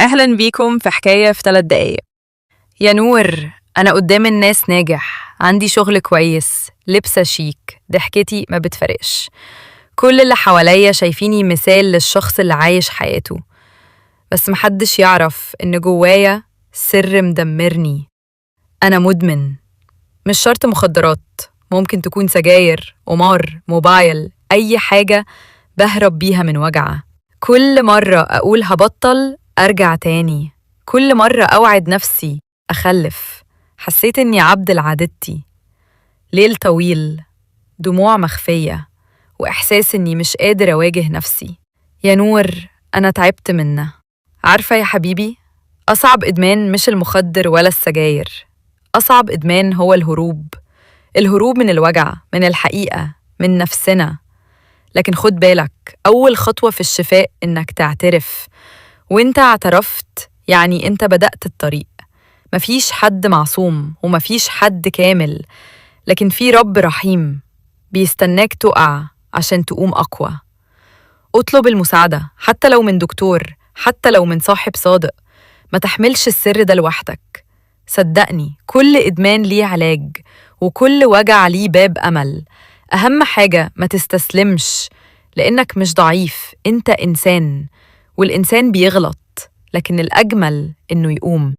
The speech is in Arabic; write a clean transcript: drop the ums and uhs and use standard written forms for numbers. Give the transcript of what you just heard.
أهلا بيكم في حكاية في 3 دقايق. يا نور، أنا قدام الناس ناجح، عندي شغل كويس، لبسة شيك، ضحكتي ما بتفرقش. كل اللي حواليا شايفيني مثال للشخص اللي عايش حياته، بس محدش يعرف إن جوايا سر مدمرني. أنا مدمن، مش شرط مخدرات، ممكن تكون سجاير، قمار، موبايل، أي حاجة بهرب بيها من وجعة. كل مرة أقول هبطل أرجع تاني، كل مرة أوعد نفسي أخلف. حسيت إني عبد لعادتي. ليل طويل، دموع مخفية، وإحساس إني مش قادر أواجه نفسي. يا نور، أنا تعبت منه. عارفة يا حبيبي، أصعب إدمان مش المخدر ولا السجاير. أصعب إدمان هو الهروب. الهروب من الوجع، من الحقيقة، من نفسنا. لكن خد بالك، أول خطوة في الشفاء إنك تعترف. وإنت اعترفت يعني إنت بدأت الطريق. مفيش حد معصوم ومفيش حد كامل، لكن في رب رحيم بيستناك تقع عشان تقوم أقوى. اطلب المساعدة، حتى لو من دكتور، حتى لو من صاحب صادق. ما تحملش السر ده لوحدك. صدقني، كل إدمان ليه علاج، وكل وجع ليه باب أمل. أهم حاجة ما تستسلمش، لأنك مش ضعيف، أنت إنسان، والإنسان بيغلط، لكن الأجمل إنه يقوم.